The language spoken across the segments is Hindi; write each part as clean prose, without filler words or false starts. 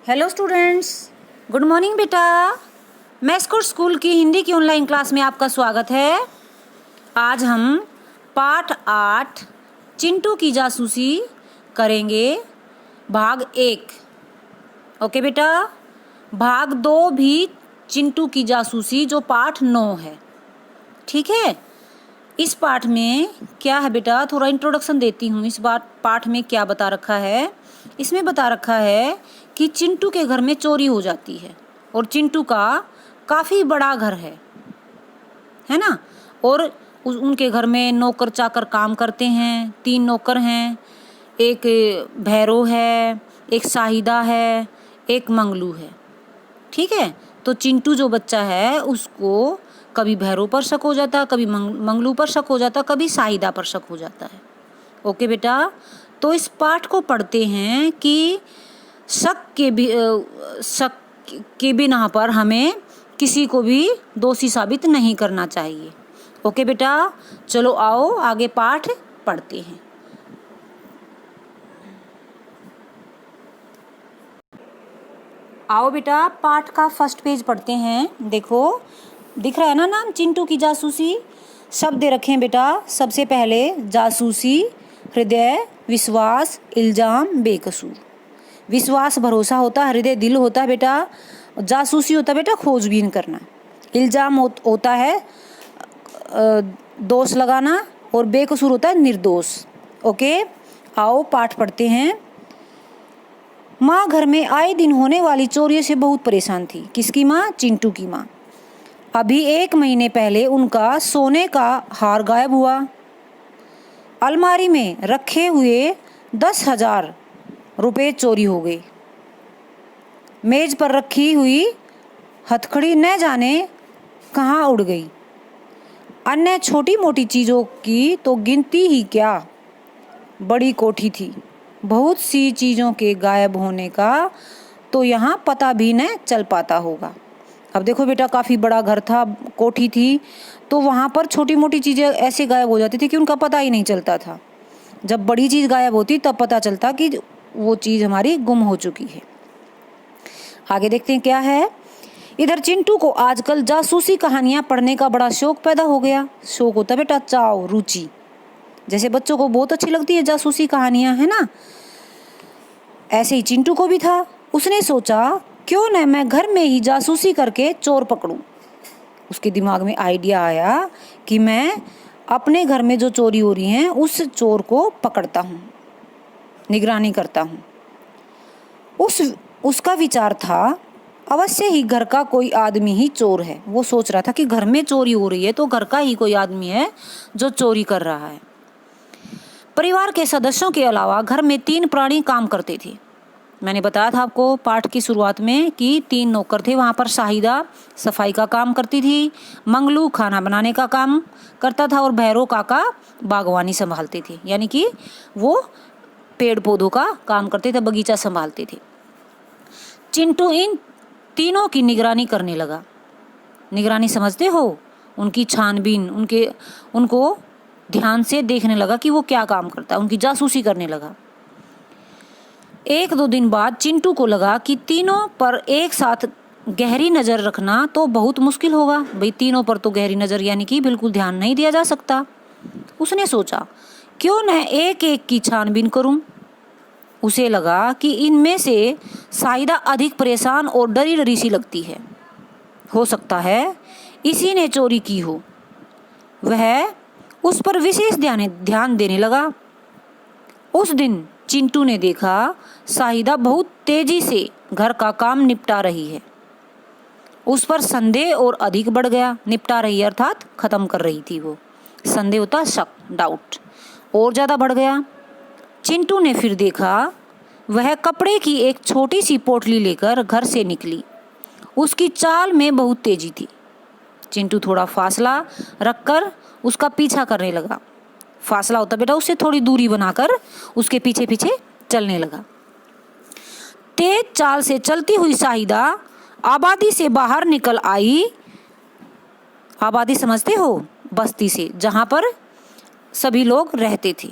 हेलो स्टूडेंट्स, गुड मॉर्निंग बेटा। मैस्कोट स्कूल की हिंदी की ऑनलाइन क्लास में आपका स्वागत है। आज हम पाठ 8 चिंटू की जासूसी करेंगे, भाग 1। ओके बेटा। भाग 2 भी चिंटू की जासूसी, जो पाठ 9 है। ठीक है। इस पाठ में क्या है बेटा, थोड़ा इंट्रोडक्शन देती हूँ। इस बार पाठ में क्या बता रखा है? इसमें बता रखा है कि चिंटू के घर में चोरी हो जाती है और चिंटू का काफ़ी बड़ा घर है ना। और उनके घर में नौकर चाकर काम करते हैं। 3 नौकर हैं, एक भैरो है, एक शाहिदा है, एक मंगलू है। ठीक है। तो चिंटू जो बच्चा है उसको कभी भैरो पर शक हो जाता, कभी मंगलू पर शक हो जाता, कभी शाहिदा पर शक हो जाता है। ओके बेटा। तो इस पाठ को पढ़ते हैं कि शक के बिना पर हमें किसी को भी दोषी साबित नहीं करना चाहिए। ओके बेटा, चलो आओ आगे पाठ पढ़ते हैं। आओ बेटा, पाठ का फर्स्ट पेज पढ़ते हैं। देखो, दिख रहा है ना नाम, चिंटू की जासूसी। शब्द दे रखे हैं बेटा। सबसे पहले जासूसी, हृदय, विश्वास, इल्जाम, बेकसूर। विश्वास भरोसा होता है, हृदय दिल होता है बेटा। जासूसी होता है बेटा खोजबीन करना। इल्जाम होता है दोष लगाना, और बेकसूर होता है निर्दोष। ओके, आओ पाठ पढ़ते हैं। माँ घर में आए दिन होने वाली चोरियों से बहुत परेशान थी। किसकी माँ? चिंटू की माँ। अभी 1 महीने पहले उनका सोने का हार गायब हुआ। अलमारी में रखे हुए 10,000 रुपये चोरी हो गए। मेज पर रखी हुई हथकड़ी न जाने कहाँ उड़ गई। अन्य छोटी मोटी चीज़ों की तो गिनती ही क्या, बड़ी कोठी थी। बहुत सी चीज़ों के गायब होने का तो यहाँ पता भी न चल पाता होगा। अब देखो बेटा, काफ़ी बड़ा घर था, कोठी थी, तो वहाँ पर छोटी मोटी चीज़ें ऐसे गायब हो जाती थी कि उनका पता ही नहीं चलता था। जब बड़ी चीज़ गायब होती तब पता चलता कि वो चीज़ हमारी गुम हो चुकी है। आगे देखते हैं क्या है। इधर चिंटू को आजकल जासूसी कहानियाँ पढ़ने का बड़ा शौक पैदा हो गया। शौक होता है बेटा चाव, रुचि। जैसे बच्चों को बहुत अच्छी लगती है जासूसी कहानियाँ, है ना, ऐसे ही चिंटू को भी था। उसने सोचा, क्यों न मैं घर में ही जासूसी करके चोर पकड़ूं। उसके दिमाग में आइडिया आया कि मैं अपने घर में जो चोरी हो रही हैं उस चोर को पकड़ता हूँ, निगरानी करता हूँ। उसका विचार था, अवश्य ही घर का कोई आदमी ही चोर है। वो सोच रहा था कि घर में चोरी हो रही है तो घर का ही कोई आदमी है जो चोरी कर रहा है। परिवार के सदस्यों के अलावा घर में 3 प्राणी काम करते थे। मैंने बताया था आपको पाठ की शुरुआत में कि 3 नौकर थे। वहाँ पर शाहिदा सफाई का काम करती थी, मंगलू खाना बनाने का काम करता था, और भैरो काका बागवानी संभालते थे, यानी कि वो पेड़ पौधों का काम करते थे, बगीचा संभालते थे। चिंटू इन तीनों की निगरानी करने लगा। निगरानी समझते हो? उनकी छानबीन, उनको ध्यान से देखने लगा कि वो क्या काम करता है, उनकी जासूसी करने लगा। 1-2 दिन बाद चिंटू को लगा कि तीनों पर एक साथ गहरी नज़र रखना तो बहुत मुश्किल होगा। भाई, तीनों पर तो गहरी नज़र यानी कि बिल्कुल ध्यान नहीं दिया जा सकता। उसने सोचा, क्यों न एक एक की छानबीन करूं। उसे लगा कि इनमें से शाहिदा अधिक परेशान और डरी डरी सी लगती है। हो सकता है इसी ने चोरी की हो। वह उस पर विशेष ध्यान देने लगा। उस दिन चिंटू ने देखा शाहिदा बहुत तेजी से घर का काम निपटा रही है। उस पर संदेह और अधिक बढ़ गया। निपटा रही अर्थात खत्म कर रही थी वो। संदेह होता शक, डाउट, और ज़्यादा बढ़ गया। चिंटू ने फिर देखा, वह कपड़े की एक छोटी सी पोटली लेकर घर से निकली। उसकी चाल में बहुत तेजी थी। चिंटू थोड़ा फासला रखकर उसका पीछा करने लगा। फासला होता बेटा, उससे थोड़ी दूरी बनाकर उसके पीछे पीछे चलने लगा। तेज चाल से चलती हुई शाहिदा आबादी से बाहर निकल आई। आबादी समझते हो? बस्ती से, जहाँ पर सभी लोग रहते थे।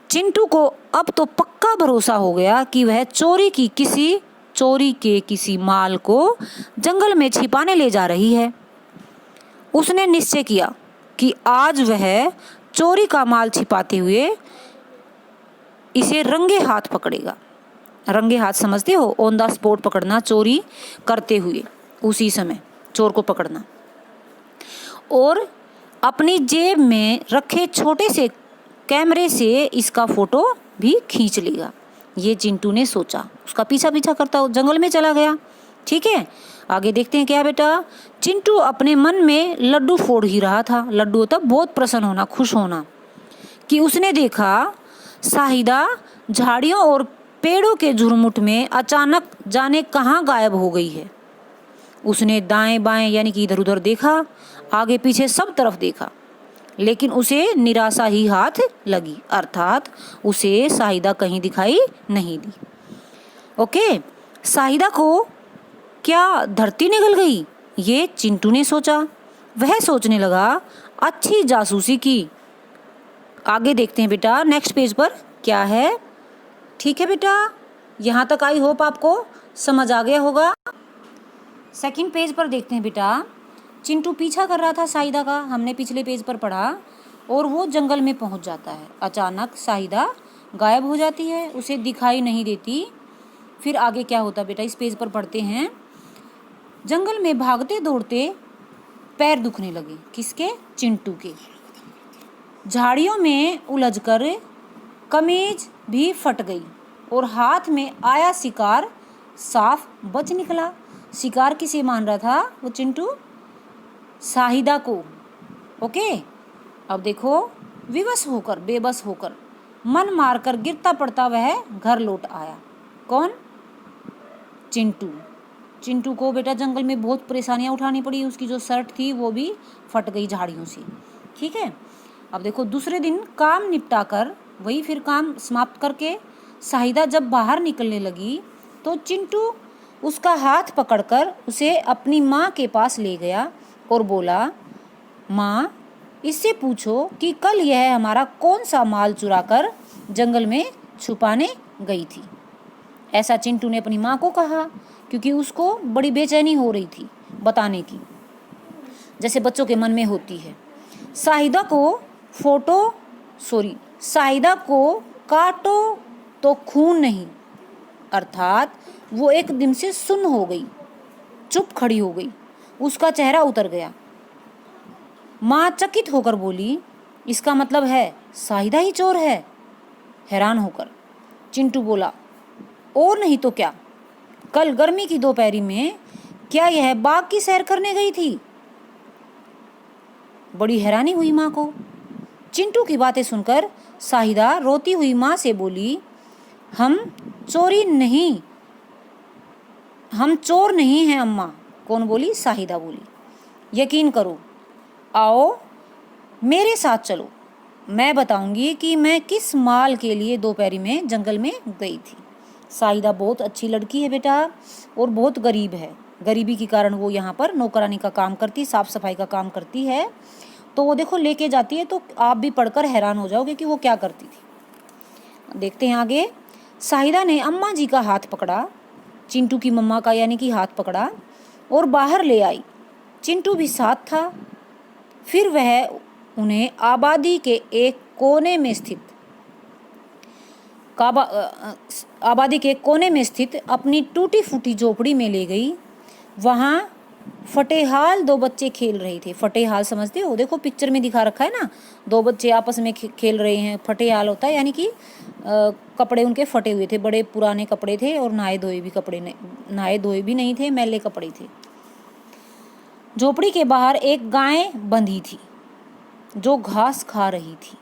चिंटू को अब तो पक्का भरोसा हो गया कि वह चोरी की किसी चोरी के किसी माल को जंगल में छिपाने ले जा रही है। उसने निश्चय किया कि आज वह चोरी का माल छिपाते हुए इसे रंगे हाथ पकड़ेगा। रंगे हाथ समझते हो? ऑन द स्पॉट पकड़ना, चोरी करते हुए उसी समय चोर को पकड़ना। और अपनी जेब में रखे छोटे से कैमरे से इसका फोटो भी खींच लेगा। ये चिंटू ने सोचा। उसका पीछा पीछा करता जंगल में चला गया। ठीक है, आगे देखते हैं क्या बेटा। चिंटू अपने मन में लड्डू फोड़ ही रहा था। लड्डू होता बहुत प्रसन्न होना, खुश होना, कि उसने देखा शाहिदा झाड़ियों और पेड़ों के झुरमुट में अचानक जाने कहाँ गायब हो गई है। उसने दाएं बाएं यानी कि इधर उधर देखा, आगे पीछे सब तरफ देखा, लेकिन उसे निराशा ही हाथ लगी, अर्थात उसे शाहिदा कहीं दिखाई नहीं दी। ओके, शाहिदा को क्या धरती निगल गई? ये चिंटू ने सोचा। वह सोचने लगा अच्छी जासूसी की। आगे देखते हैं बेटा नेक्स्ट पेज पर क्या है। ठीक है बेटा, यहाँ तक आई होप आपको समझ आ गया होगा। सेकंड पेज पर देखते हैं बेटा। चिंटू पीछा कर रहा था शाहिदा का, हमने पिछले पेज पर पढ़ा, और वो जंगल में पहुंच जाता है। अचानक शाहिदा गायब हो जाती है, उसे दिखाई नहीं देती। फिर आगे क्या होता बेटा, इस पेज पर पढ़ते हैं। जंगल में भागते दौड़ते पैर दुखने लगे। किसके? चिंटू के। झाड़ियों में उलझकर कमीज भी फट गई और हाथ में आया शिकार साफ बच निकला। शिकार किसे मान रहा था वो चिंटू? शाहिदा को। ओके, अब देखो, विवश होकर, बेबस होकर, मन मारकर गिरता पड़ता वह घर लौट आया। कौन? चिंटू। चिंटू को बेटा जंगल में बहुत परेशानियां उठानी पड़ी। उसकी जो शर्ट थी वो भी फट गई झाड़ियों से। ठीक है, अब देखो दूसरे दिन काम निपटा कर, वही फिर काम समाप्त करके शाहिदा जब बाहर निकलने लगी तो चिंटू उसका हाथ पकड़कर उसे अपनी माँ के पास ले गया और बोला, माँ, इससे पूछो कि कल यह हमारा कौन सा माल चुराकर जंगल में छुपाने गई थी। ऐसा चिंटू ने अपनी माँ को कहा, क्योंकि उसको बड़ी बेचैनी हो रही थी बताने की, जैसे बच्चों के मन में होती है। शाहिदा को काटो तो खून नहीं, अर्थात वो एक दिन से सुन्न हो गई, चुप खड़ी हो गई, उसका चेहरा उतर गया। माँ चकित होकर बोली, इसका मतलब है शाहिदा ही चोर है। हैरान होकर चिंटू बोला, और नहीं तो क्या, कल गर्मी की दोपहरी में क्या यह बाग की सैर करने गई थी? बड़ी हैरानी हुई माँ को। चिंटू की बातें सुनकर शाहिदा रोती हुई माँ से बोली, हम चोर नहीं हैं अम्मा। कौन बोली? शाहिदा बोली। यकीन करो, आओ मेरे साथ चलो, मैं बताऊंगी कि मैं किस माल के लिए दोपहरी में जंगल में गई थी। शाहिदा बहुत अच्छी लड़की है बेटा और बहुत गरीब है। गरीबी के कारण वो यहाँ पर नौकरानी का काम करती, साफ सफाई का काम करती है। तो वो देखो लेके जाती है, तो आप भी पढ़कर हैरान हो जाओगे कि वो क्या करती थी। देखते हैं आगे। शाहिदा ने अम्मा जी का हाथ पकड़ा, चिंटू की मम्मा का यानी कि हाथ पकड़ा, और बाहर ले आई। चिंटू भी साथ था। फिर वह उन्हें आबादी के एक कोने में स्थित अपनी टूटी फूटी झोपड़ी में ले गई। वहाँ फटेहाल दो बच्चे खेल रहे थे। फटेहाल समझते हो? देखो पिक्चर में दिखा रखा है ना, दो बच्चे आपस में खेल रहे हैं। फटेहाल होता है यानी कि कपड़े उनके फटे हुए थे, बड़े पुराने कपड़े थे और नहाए धोए भी नहीं थे, मैले कपड़े थे। झोपड़ी के बाहर एक गाय बंधी थी जो घास खा रही थी।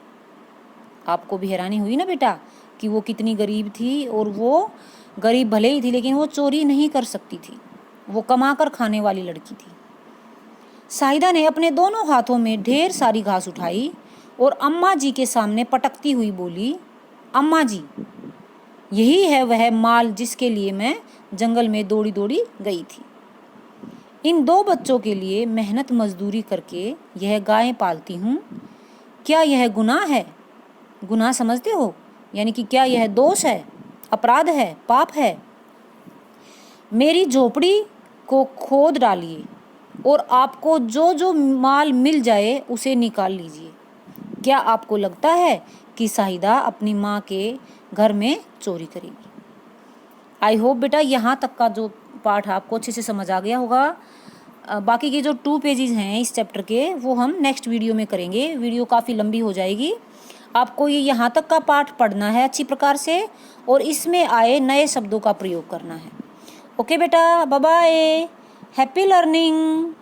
आपको भी हैरानी हुई ना बेटा कि वो कितनी गरीब थी, और वो गरीब भले ही थी लेकिन वो चोरी नहीं कर सकती थी, वो कमा कर खाने वाली लड़की थी। शाहिदा ने अपने दोनों हाथों में ढेर सारी घास उठाई और अम्मा जी के सामने पटकती हुई बोली, अम्मा जी, यही है वह माल जिसके लिए मैं जंगल में दौड़ी दौड़ी गई थी। इन दो बच्चों के लिए मेहनत मजदूरी करके यह गायें पालती हूँ। क्या यह गुनाह है? गुनाह समझते हो? यानी कि क्या यह दोष है, अपराध है, पाप है? मेरी झोपड़ी को खोद डालिए और आपको जो जो माल मिल जाए उसे निकाल लीजिए। क्या आपको लगता है कि शाहिदा अपनी माँ के घर में चोरी करेगी? आई होप बेटा यहाँ तक का जो पार्ट है आपको अच्छे से समझ आ गया होगा। बाकी के जो 2 पेजेस हैं इस चैप्टर के वो हम नेक्स्ट वीडियो में करेंगे। वीडियो काफ़ी लंबी हो जाएगी। आपको ये यहाँ तक का पार्ट पढ़ना है अच्छी प्रकार से और इसमें आए नए शब्दों का प्रयोग करना है। ओके बेटा, बाय बाय, हैप्पी लर्निंग।